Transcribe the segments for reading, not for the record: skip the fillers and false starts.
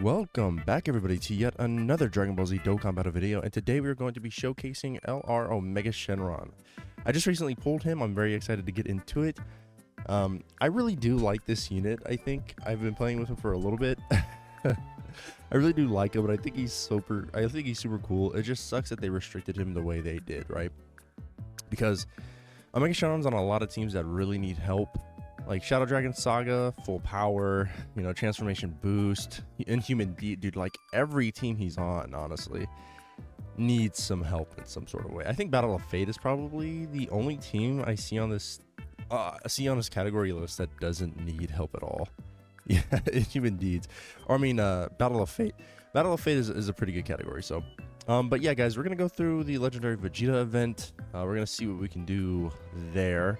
Welcome back everybody to yet another Dragon Ball Z Dokkan battle video, and today we are going to be showcasing LR Omega Shenron. I just recently pulled him. I'm very excited to get into it. I really do like this unit. I think I've been playing with him for a little bit. I really do like him, but I think he's super cool. It just sucks that they restricted him the way they did, right? Because Omega Shenron's on a lot of teams that really need help. Like Shadow Dragon Saga, full power, you know, transformation boost, Inhuman dude, like every team he's on, honestly, needs some help in some sort of way. I think Battle of Fate is probably the only team I see on this category list that doesn't need help at all. Yeah, Inhuman Deeds. Or I mean, Battle of Fate. Battle of Fate is a pretty good category, so. But yeah, guys, we're going to go through the Legendary Vegeta event. We're going to see what we can do there.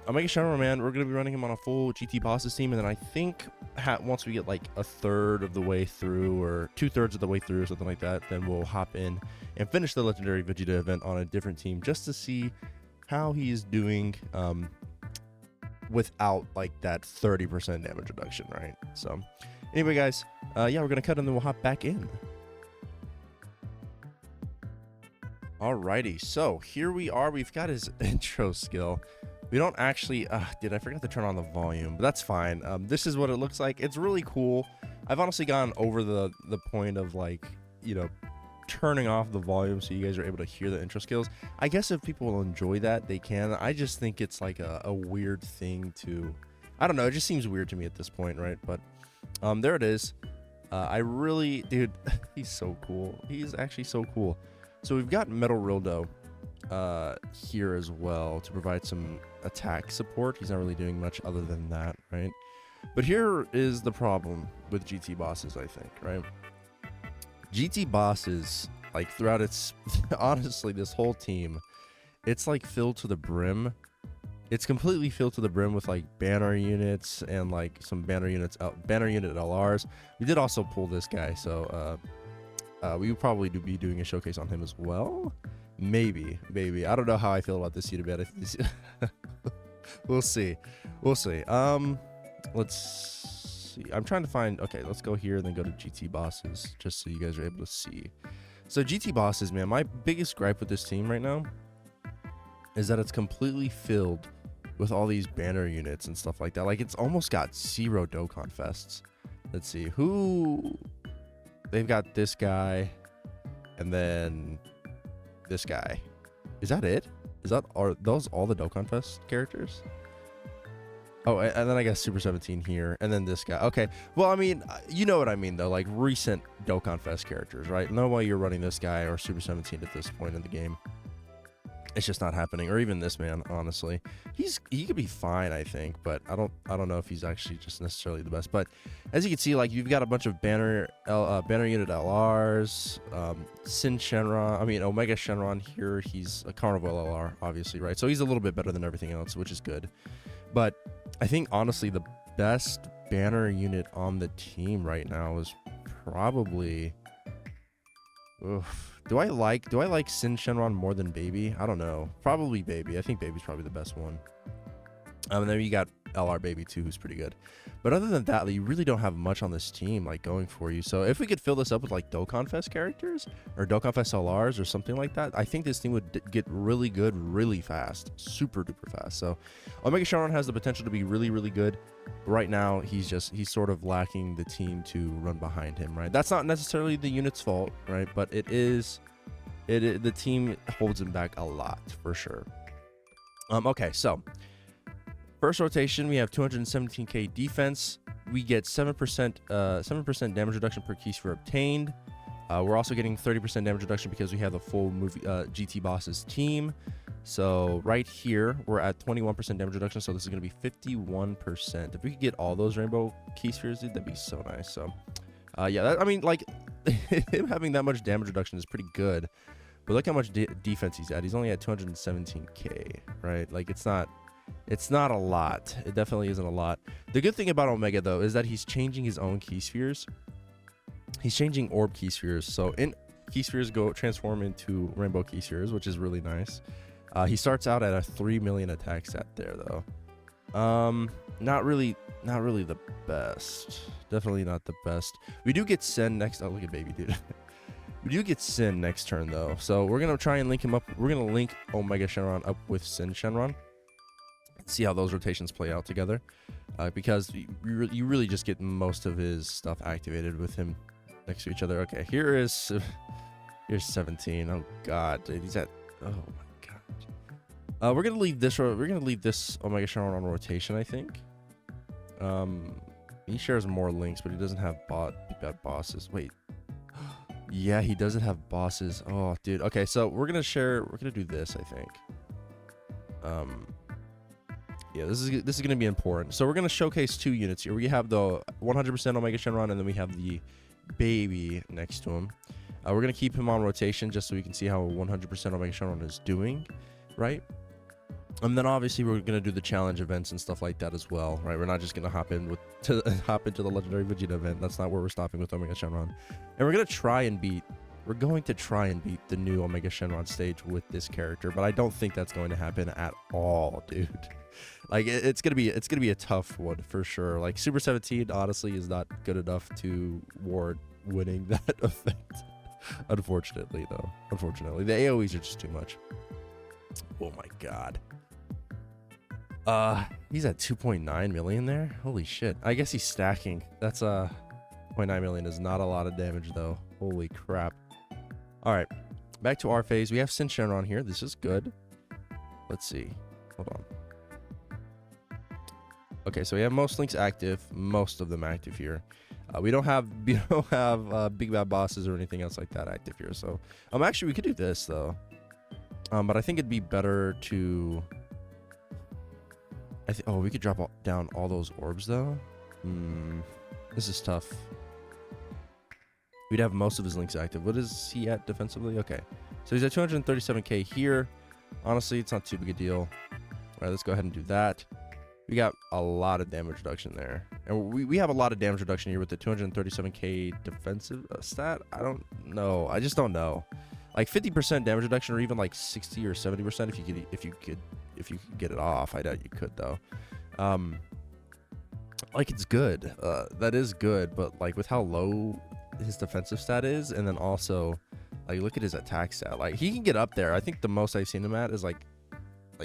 Omega Shenron, man, we're going to be running him on a full GT bosses team, and then I think once we get like a third of the way through, or 2/3 of the way through, or something like that, then we'll hop in and finish the Legendary Vegeta event on a different team just to see how he is doing without like that 30% damage reduction, right? So anyway, guys, yeah, we're going to cut and then we'll hop back in. Alrighty, so here we are. We've got his intro skill. We don't actually, I forgot to turn on the volume, but that's fine. This is what it looks like. It's really cool. I've honestly gone over the point of, like, you know, turning off the volume so you guys are able to hear the intro skills. I guess if people will enjoy that, they can. I just think it's like a weird thing to, I don't know, it just seems weird to me at this point, right? But there it is. I really, dude, he's so cool. He's actually so cool. So we've got Metal Rildo here as well to provide some attack support. He's not really doing much other than that, right? But here is the problem with GT bosses, I think, right? GT bosses, like throughout its honestly, this whole team, it's like filled to the brim. It's completely filled to the brim with like banner units and like some banner unit LRs. We did also pull this guy, so we would probably be doing a showcase on him as well. Maybe. I don't know how I feel about this unit, man. We'll see. Let's see. I'm trying to find. Okay, let's go here and then go to GT bosses, just so you guys are able to see. So GT bosses, man. My biggest gripe with this team right now is that it's completely filled with all these banner units and stuff like that. Like, it's almost got 0 Dokkan Fests. Let's see who. They've got this guy, and then this guy. Is that it? Are those all the Dokkan Fest characters? Oh, and then I guess Super 17 here, and then this guy. Okay, well, I mean, you know what I mean, though, like recent Dokkan Fest characters, right? No way you're running this guy or Super 17 at this point in the game. It's just not happening. Or even this man, honestly. He could be fine, I think, but I don't know if he's actually just necessarily the best. But as you can see, like, you've got a bunch of banner unit LRs, Omega Shenron here. He's a Carnival LR, obviously, right? So he's a little bit better than everything else, which is good. But I think honestly the best banner unit on the team right now is probably. Oof. Do I like Shenron more than Baby? I don't know. Probably Baby. I think Baby's probably the best one. And then you got LR Baby too, who's pretty good. But other than that, you really don't have much on this team like going for you. So if we could fill this up with like Dokkan Fest characters or Dokkan Fest LRs or something like that, I think this team would get really good really fast, super duper fast. So Omega Shenron has the potential to be really, really good. Right now, he's sort of lacking the team to run behind him, right? That's not necessarily the unit's fault, right? But the team holds him back a lot for sure. Okay, so first rotation, we have 217k defense. We get 7% damage reduction per key sphere obtained. We're also getting 30% damage reduction because we have the full GT bosses team. So right here, we're at 21% damage reduction. So this is going to be 51%. If we could get all those rainbow key spheres, dude, that'd be so nice. So yeah, I mean, like, him having that much damage reduction is pretty good. But look how much defense he's at. He's only at 217k, right? Like, it's not a lot. It definitely isn't a lot. The good thing about Omega, though, is that he's changing his own key spheres. He's changing orb key spheres. So key spheres transform into rainbow key spheres, which is really nice. He starts out at a 3 million attack stat there, though. Not really not really the best. Definitely not the best. We do get Sen next. Oh, look at baby, dude. We do get Sin next turn, though. So we're going to try and link him up. We're going to link Omega Shenron up with Sin Shenron. See how those rotations play out together. Because you really just get most of his stuff activated with him next to each other. Okay, here's 17. Oh, God. He's at... Oh, my God. We're going to leave this... We're going to leave this Omega Shenron on rotation, I think. He shares more links, but he doesn't have bad bosses. Wait. Yeah, he doesn't have bosses. Oh, dude. Okay, so we're gonna do this, I think. Yeah, this is gonna be important. So we're gonna showcase 2 units here. We have the 100% Omega Shenron, and then we have the baby next to him. We're gonna keep him on rotation just so we can see how 100% Omega Shenron is doing, right? And then obviously we're gonna do the challenge events and stuff like that as well, right? We're not just gonna hop into the legendary Vegeta event. That's not where we're stopping with Omega Shenron. And we're going to try and beat the new Omega Shenron stage with this character, but I don't think that's going to happen at all, dude. Like it's gonna be a tough one for sure. Like Super 17 honestly is not good enough to warrant winning that effect. Unfortunately, the AoEs are just too much. Oh my God. He's at 2.9 million there. Holy shit. I guess he's stacking. That's 0.9 million is not a lot of damage though. Holy crap. All right, back to our phase. We have Sin Shenron here. This is good. Let's see. Hold on. Okay, so we have most links active, most of them active here. We don't have big bad bosses or anything else like that active here. So actually we could do this though. But I think it'd be better to we could drop down all those orbs though. This is tough. We'd have most of his links active. What is he at defensively? Okay, so he's at 237k here. Honestly, it's not too big a deal. All right, let's go ahead and do that. We got a lot of damage reduction there, and we have a lot of damage reduction here with the 237k defensive stat. I don't know. I just don't know. Like 50% damage reduction, or even like 60 or 70% if you could get it off. I doubt you could though. Like it's good. That is good, but like with how low his defensive stat is, and then also like look at his attack stat. Like he can get up there. I think the most I've seen him at is like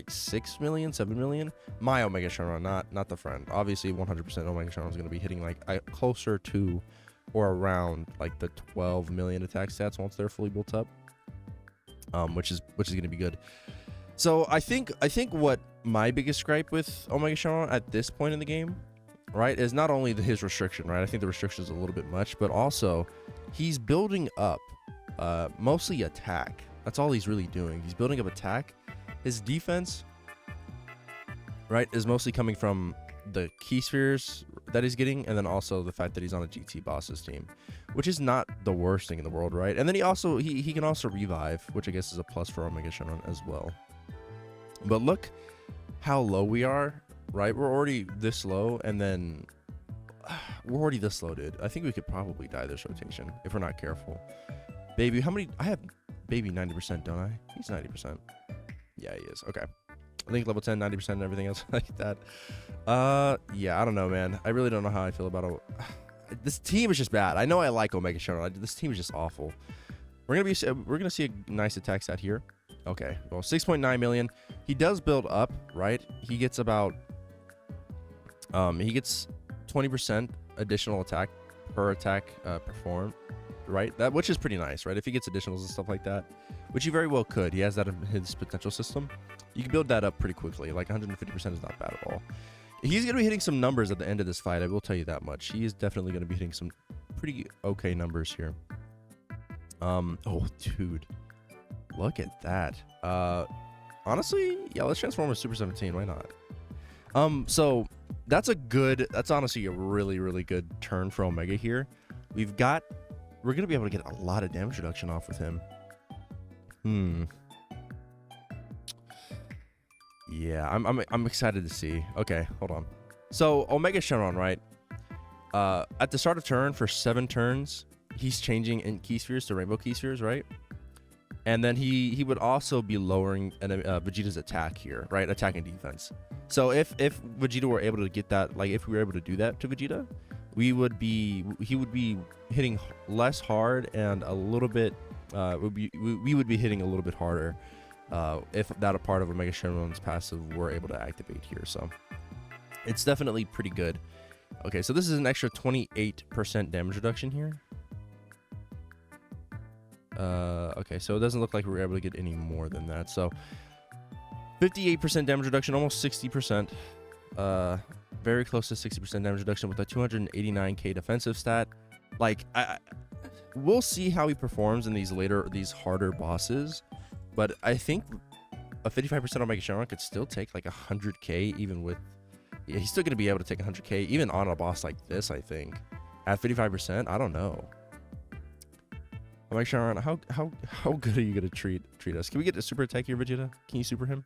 6 million, 7 million. My Omega Shenron, not the friend. Obviously 100% Omega Shenron is going to be hitting like closer to or around like the 12 million attack stats once they're fully built up. Which is going to be good. So I think what my biggest gripe with Omega Shenron at this point in the game, right, is not only his restriction, right? I think the restriction is a little bit much, but also he's building up mostly attack. That's all he's really doing. He's building up attack. His defense, right, is mostly coming from the key spheres that he's getting, and then also the fact that he's on a GT bosses team, which is not the worst thing in the world, right? And then he can also revive, which I guess is a plus for Omega Shenron as well. But look how low we are, right? We're already this low, and then we're already this low, dude. I think we could probably die this rotation if we're not careful. Baby, how many? I have baby 90%, don't I? He's 90%. Yeah, he is. Okay. I think level 10, 90% and everything else like that. Yeah, I don't know, man. I really don't know how I feel about it. This team is just bad. I know I like Omega Shenron. This team is just awful. We're gonna see a nice attack stat here. Okay, well, 6.9 million. He does build up, right? He gets about he gets 20% additional attack per attack performed, right? Which is pretty nice, right? If he gets additionals and stuff like that, which he very well could. He has that in his potential system. You can build that up pretty quickly. Like 150% is not bad at all. He's going to be hitting some numbers at the end of this fight. I will tell you that much. He is definitely going to be hitting some pretty okay numbers here. Oh, dude. Look at that. Honestly, yeah, let's transform to Super 17. Why not? So that's honestly a really, really good turn for Omega here. We're going to be able to get a lot of damage reduction off with him. Yeah, I'm excited to see. Okay, hold on. So Omega Shenron, right? At the start of turn for 7 turns, he's changing in key spheres to rainbow key spheres, right? And then he would also be lowering Vegeta's attack here, right? Attack and defense. So if Vegeta were able to get that, like if we were able to do that to Vegeta, he would be hitting less hard and a little bit. We would be hitting a little bit harder if that a part of Omega Shenron's passive were able to activate here. So it's definitely pretty good. Okay, so this is an extra 28% damage reduction here. Okay, so it doesn't look like we were able to get any more than that. So 58% damage reduction, almost 60%. Very close to 60% damage reduction with a 289k defensive stat. Like, we'll see how he performs in these harder bosses. But I think a 55% Omega Shenron could still take like 100k even with... Yeah, he's still going to be able to take 100k even on a boss like this, I think. At 55%, I don't know. Omega Shenron, how good are you going to treat us? Can we get a super attack here, Vegeta? Can you super him?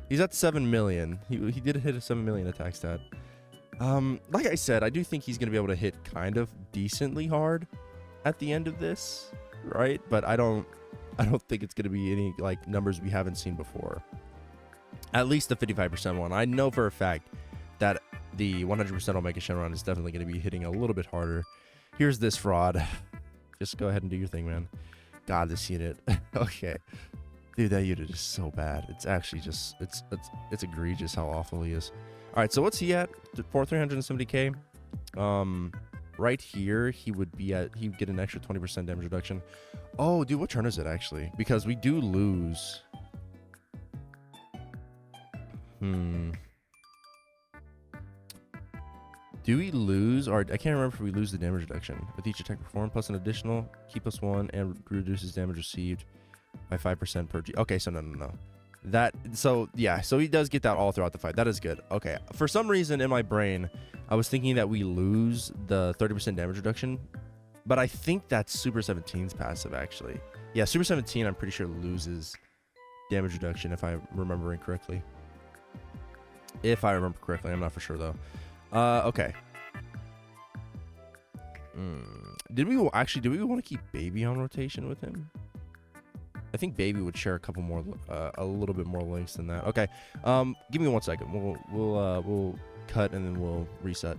He's at 7 million. He did hit a 7 million attack stat. Like I said, I do think he's going to be able to hit kind of decently hard at the end of this, right? But I don't think it's going to be any like numbers we haven't seen before. At least the 55% one. I know for a fact that the 100% Omega Shenron is definitely going to be hitting a little bit harder. Here's this fraud. Just go ahead and do your thing, man. God, this unit. Okay. Dude, that unit is so bad. It's actually just, it's egregious how awful he is. All right, so what's he at for 370k? Right here, he would get an extra 20% damage reduction. Oh, dude, what turn is it actually? Because we do lose. Do we lose, or I can't remember if we lose the damage reduction. With each attack performed, plus an additional, keep us 1, and reduces damage received by 5% per G. Okay, so no. So he does get that all throughout the fight. That is good. Okay, for some reason in my brain, I was thinking that we lose the 30% damage reduction, but I think that's Super 17's passive, actually. Yeah, Super 17, I'm pretty sure loses damage reduction, if I'm remembering correctly. If I remember correctly, I'm not for sure, though. Okay. Did we want to keep Baby on rotation with him? I think Baby would share a little bit more links than that. Okay. Give me 1 second. We'll cut and then we'll reset.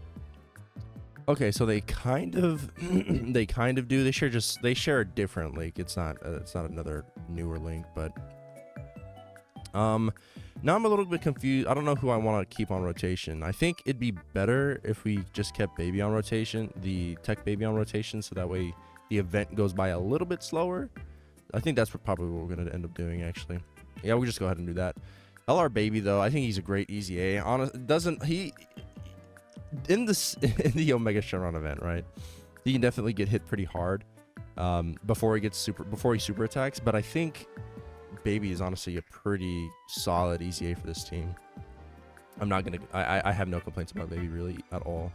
Okay, so they kind of do. They share a different link. It's not another newer link, but now I'm a little bit confused. I don't know who I want to keep on rotation. I think it'd be better if we just kept Baby on rotation, the Tech Baby on rotation, so that way the event goes by a little bit slower. I think that's probably what we're going to end up doing, actually. Yeah, we'll just go ahead and do that. LR Baby, though, I think he's a great easy A. In the Omega Shenron event, right? He can definitely get hit pretty hard before he super attacks, but I think Baby is honestly a pretty solid easy A for this team. I have no complaints about Baby really at all.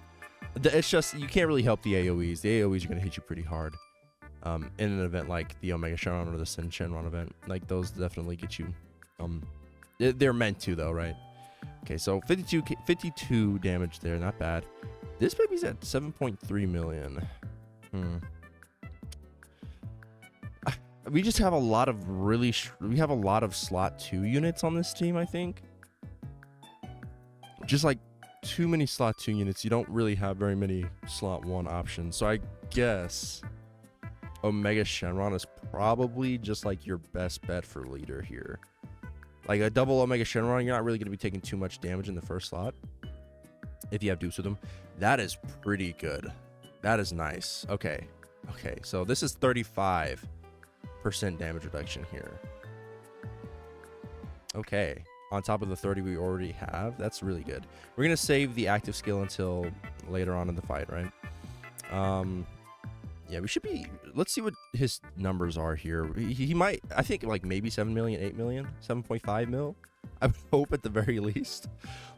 It's just you can't really help the AoEs. The AoEs are going to hit you pretty hard. In an event like the Omega Shenron or the Shenron event, like those definitely get you. They're meant to though, right? Okay, so 52 damage there, not bad. This baby's at 7.3 million. We just have a lot of we have a lot of slot 2 units on this team, I think. Just like too many slot 2 units. You don't really have very many slot 1 options. So I guess Omega Shenron is probably just like your best bet for leader here. Like a double Omega Shenron, you're not really going to be taking too much damage in the first slot if you have dupes with them. That is pretty good. That is nice. Okay, so this is 35% damage reduction here. Okay, on top of the 30 we already have. That's really good. We're going to save the active skill until later on in the fight, right? Yeah, we should be... Let's see what his numbers are here. He might... I think, like, maybe 7 million, 8 million, 7.5 mil. I would hope at the very least.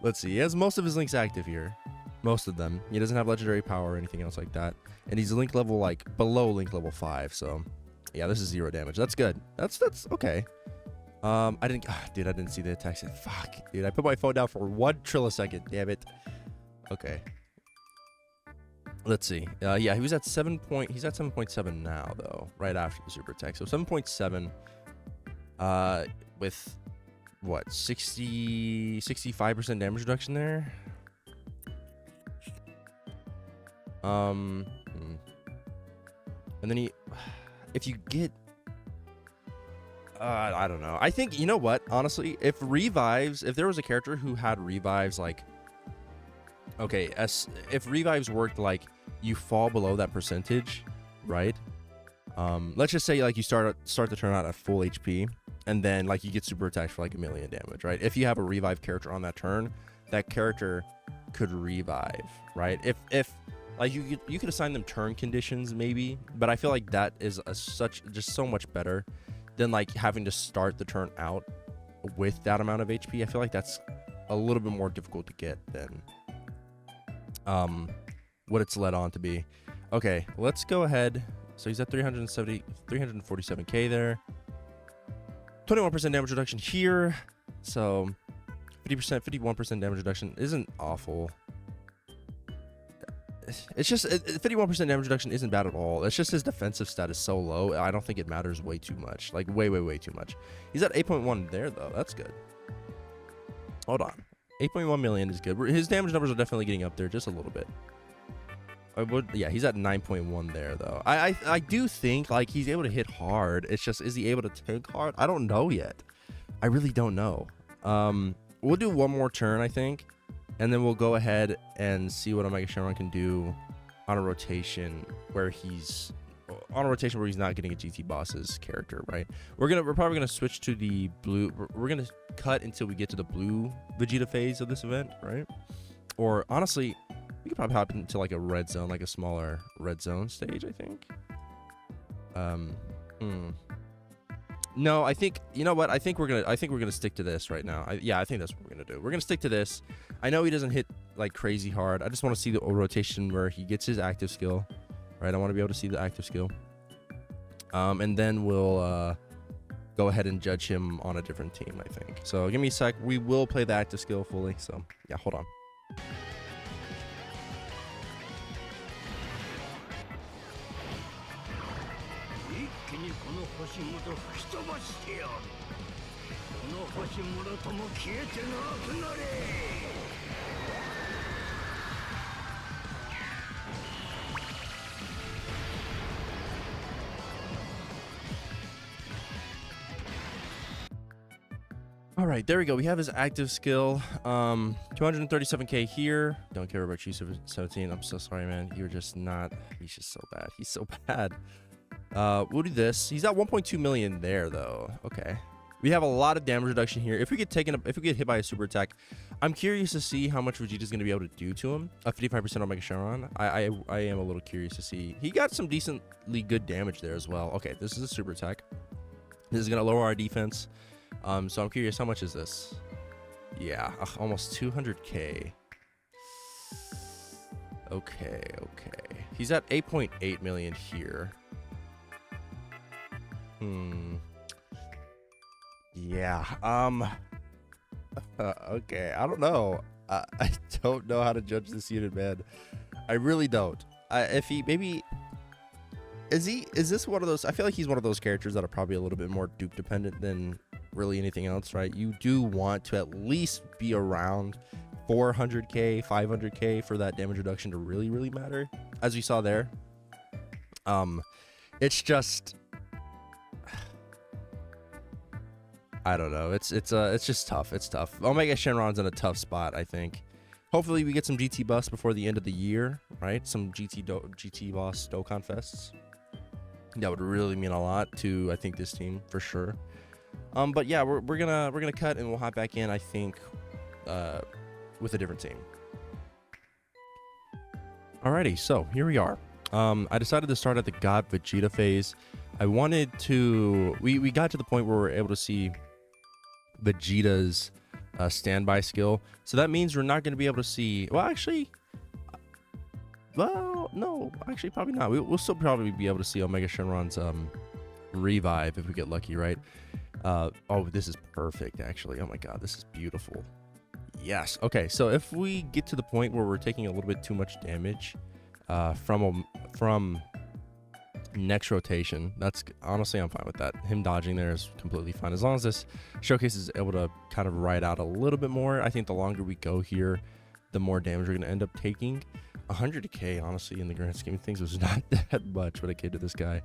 Let's see. He has most of his links active here. Most of them. He doesn't have legendary power or anything else like that. And he's link level, like, below link level 5. So, yeah, this is 0 damage. That's good. That's okay. I didn't see the attack set. Fuck, dude. I put my phone down for 1 trillisecond. Damn it. Okay. Let's see. Yeah, he's at 7.7 now, though, right after the super attack. So 7.7 with what, 65% damage reduction there. And then if you get, I don't know. I think, you know what, honestly, if there was a character who had revives, like, okay, if revives worked like you fall below that percentage, right? Let's just say like you start the turn out at full HP, and then like you get super attacked for like 1,000,000 damage, right? If you have a revive character on that turn, that character could revive, right? If like you could assign them turn conditions maybe, but I feel like that is just so much better than like having to start the turn out with that amount of HP. I feel like that's a little bit more difficult to get than what it's led on to be. Okay, let's go ahead. So he's at 347k there. 21% damage reduction here. So 50%, 51% damage reduction isn't awful. It's just 51% damage reduction isn't bad at all. It's just his defensive stat is so low. I don't think it matters way too much. Like way too much. He's at 8.1 there though. That's good. Hold on. 8.1 million is good. His damage numbers are definitely getting up there just a little bit. Yeah, he's at 9.1 there though. I do think like he's able to hit hard. It's just, is he able to tank hard? I don't know yet. I really don't know. We'll do one more turn, I think, and then we'll go ahead and see what Omega Shenron can do on a rotation where he's not getting a GT boss's character, right? We're probably gonna switch to the blue. We're gonna cut until we get to the blue Vegeta phase of this event, right? Or honestly, we could probably hop into like a red zone, like a smaller red zone stage, I think. No, I think, you know what? I think we're gonna stick to this right now. Yeah, I think that's what we're gonna do. We're gonna stick to this. I know he doesn't hit like crazy hard. I just want to see the rotation where he gets his active skill, right? I want to be able to see the active skill. And then we'll go ahead and judge him on a different team, I think. So give me a sec. We will play the active skill fully. So yeah, hold on. All right, there we go. We have his active skill. 237k here. Don't care about you, 17. I'm so sorry, man. You're just not. He's just so bad. He's so bad. We'll do this. He's at 1.2 million there, though. Okay. We have a lot of damage reduction here. If we get hit by a super attack, I'm curious to see how much Vegeta's going to be able to do to him. 55% Omega Shenron. I am a little curious to see. He got some decently good damage there as well. Okay, this is a super attack. This is going to lower our defense. So I'm curious, how much is this? Yeah, almost 200k. Okay. He's at 8.8 million here. Yeah. Okay. I don't know. I don't know how to judge this unit, man. I really don't. If he maybe is this one of those? I feel like he's one of those characters that are probably a little bit more dupe dependent than really anything else, right? You do want to at least be around 400k, 500k for that damage reduction to really matter, as we saw there. It's just, I don't know. It's just tough. It's tough. Omega Shenron's in a tough spot, I think. Hopefully we get some GT buffs before the end of the year, right? Some GT boss Dokkan fests. That would really mean a lot to, I think, this team for sure. But yeah, we're gonna cut and we'll hop back in, I think, with a different team. Alrighty, so here we are. I decided to start at the God Vegeta phase. I wanted to. We got to the point where we're able to see Vegeta's standby skill. So that means we're not going to be able to see. Well, no, actually, probably not. We'll still probably be able to see Omega Shenron's revive if we get lucky, right? Oh, this is perfect, actually. Oh my god, this is beautiful. Yes. Okay, so if we get to the point where we're taking a little bit too much damage from Next rotation. That's honestly, I'm fine with that. Him dodging there is completely fine. As long as this showcase is able to kind of ride out a little bit more. I think the longer we go here, the more damage we're going to end up taking. 100k, honestly, in the grand scheme of things, was not that much when it came to this guy.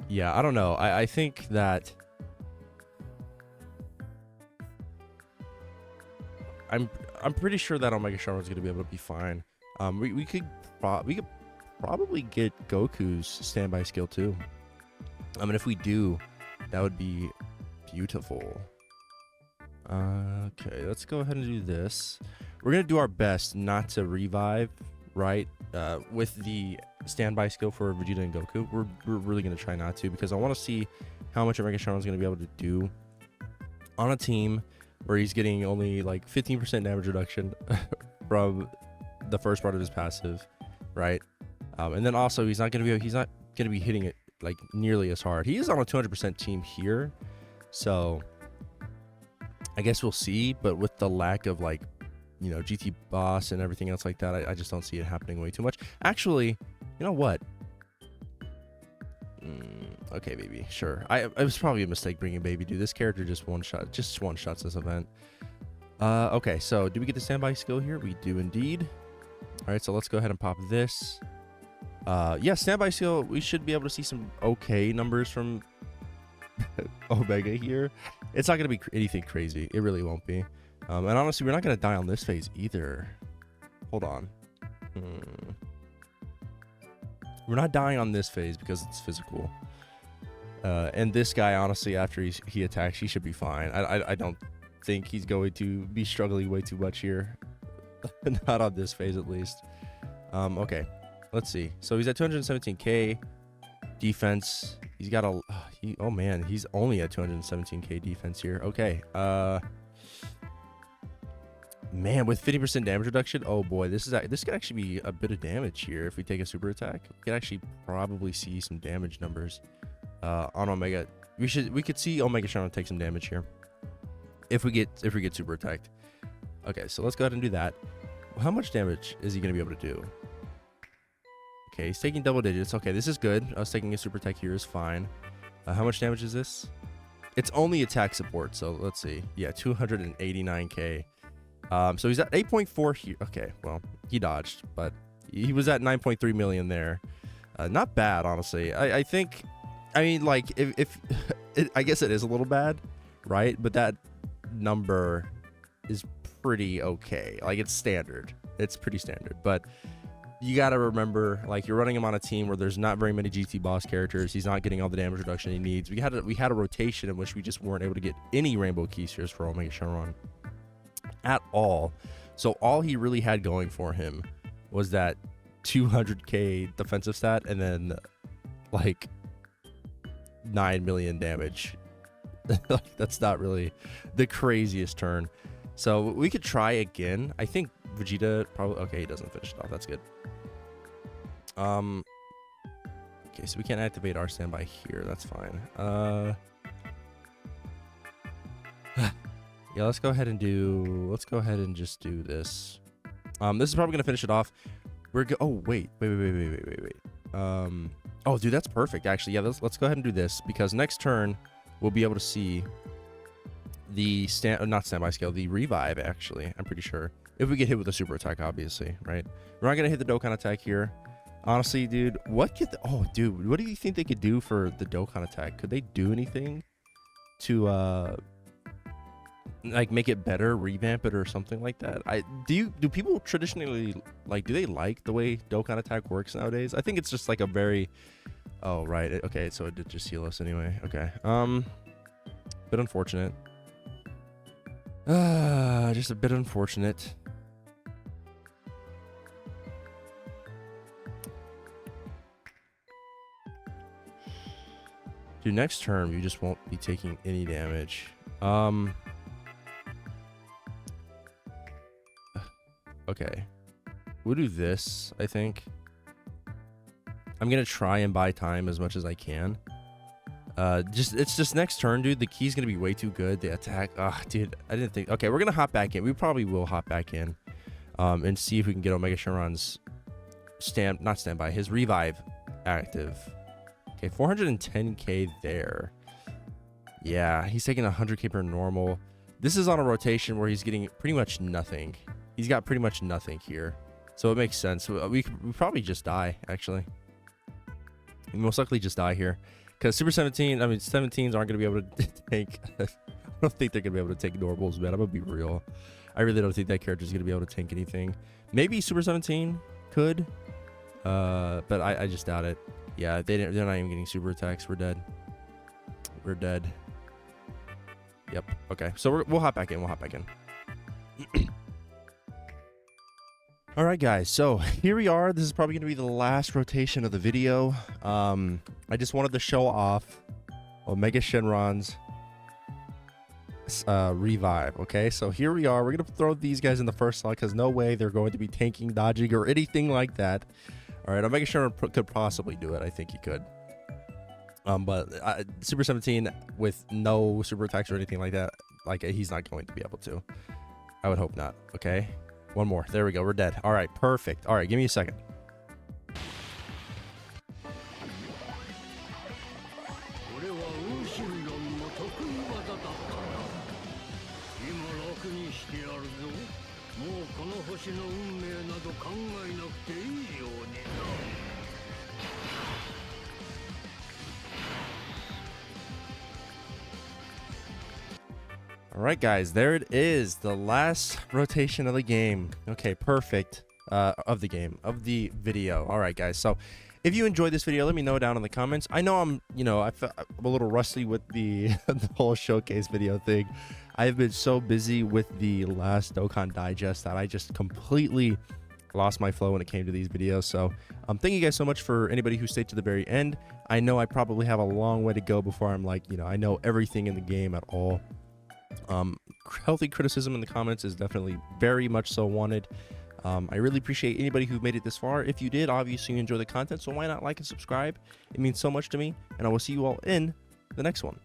Yeah, I don't know. I think that I'm pretty sure that Omega Shenron is going to be able to be fine. We could probably get Goku's standby skill too. I mean, if we do, that would be beautiful. Okay, let's go ahead and do this. We're gonna do our best not to revive, right? With the standby skill for Vegeta and Goku, we're really gonna try not to, because I want to see how much Omega Shenron is gonna be able to do on a team where he's getting only like 15% damage reduction from the first part of his passive, right? And then also he's not gonna be hitting it like nearly as hard. He is on a 200% team here, so I guess we'll see. But with the lack of, like, you know, GT boss and everything else like that, I just don't see it happening way too much. Actually, you know what? Okay, baby, sure. It was probably a mistake bringing baby, dude. This character just one shots this event. Okay, so do we get the standby skill here? We do indeed. All right, so let's go ahead and pop this. Yeah, standby skill. We should be able to see some okay numbers from Omega here. It's not gonna be anything crazy. It really won't be. And honestly, we're not gonna die on this phase either. Hold on. We're not dying on this phase because it's physical. And this guy, honestly, after he attacks, he should be fine. I don't think he's going to be struggling way too much here. Not on this phase, at least. Okay, let's see. So he's at 217k defense. He's got a... oh, man, he's only at 217k defense here. Okay. Man, with 50% damage reduction, oh boy, this could actually be a bit of damage here. If we take a super attack, we could actually probably see some damage numbers on Omega. We could see Omega Shenron take some damage here if we get super attacked. Okay, so let's go ahead and do that. How much damage is he going to be able to do? Okay, he's taking double digits. Okay, this is good. Us taking a super attack here is fine. How much damage is this? It's only attack support, so let's see. Yeah, 289k. So he's at 8.4 here. Okay, well, he dodged, but he was at 9.3 million there. Not bad, honestly. I think, I mean, like, if I guess it is a little bad, right? But that number is pretty okay. Like, it's standard. It's pretty standard. But you got to remember, like, you're running him on a team where there's not very many GT boss characters. He's not getting all the damage reduction he needs. We had a rotation in which we just weren't able to get any rainbow key spheres for Omega Shenron at all. So all he really had going for him was that 200k defensive stat and then like 9 million damage. That's not really the craziest turn. So we could try again. I think Vegeta probably... Okay, he doesn't finish it off. That's good. Okay, so we can't activate our standby here. That's fine. Yeah, let's go ahead and just do this. This is probably gonna finish it off. Oh, wait. Oh, dude, that's perfect, actually. Yeah, let's go ahead and do this, because next turn we'll be able to see the not standby skill, the revive, actually. I'm pretty sure, if we get hit with a super attack, obviously, right? We're not gonna hit the Dokkan attack here. Honestly, dude, what do you think they could do for the Dokkan attack? Could they do anything to like make it better, revamp it, or something like that? Do people traditionally, like, do they like the way Dokkan attack works nowadays? I think it's just like a very... Oh, right. Okay, so it did just heal us anyway. Okay. Bit unfortunate. Just a bit unfortunate. Dude, next turn you just won't be taking any damage. Okay, we'll do this. I think I'm gonna try and buy time as much as I can. It's just next turn, dude. The key's gonna be way too good. The attack, dude, I didn't think... Okay, we're gonna hop back in. We probably will hop back in and see if we can get Omega Shenron's his revive active. Okay, 410k there. Yeah, he's taking 100k per normal. This is on a rotation where he's getting pretty much nothing. He's got pretty much nothing here. So it makes sense. We probably just die, actually. We most likely just die here. Because Super 17, I mean, 17s aren't going to be able to tank. I don't think they're going to be able to take normals, man. I'm going to be real. I really don't think that character's going to be able to tank anything. Maybe Super 17 could. But I just doubt it. Yeah, they're not even getting super attacks. We're dead. We're dead. Yep. Okay. So we'll hop back in. We'll hop back in. All right, guys. So here we are. This is probably going to be the last rotation of the video. I just wanted to show off Omega Shenron's revive. Okay. So here we are. We're going to throw these guys in the first slot because no way they're going to be tanking, dodging, or anything like that. All right. Omega Shenron could possibly do it. I think he could. But Super 17 with no super attacks or anything like that, like he's not going to be able to. I would hope not. Okay, one more. There we go. We're dead. All right, perfect. All right, give me a second. All right, guys, there it is, the last rotation of the game. Okay, perfect. Of the game, of the video. All right, guys, so if you enjoyed this video, let me know down in the comments. I know I'm a little rusty with the the whole showcase video thing. I've been so busy with the last Dokkan digest that I just completely lost my flow when it came to these videos. So thank you guys so much for anybody who stayed to the very end. I know I probably have a long way to go before I'm like, I know everything in the game at all. Healthy criticism in the comments is definitely very much so wanted. I really appreciate anybody who made it this far. If you did, obviously you enjoy the content, so why not like and subscribe? It means so much to me, and I will see you all in the next one.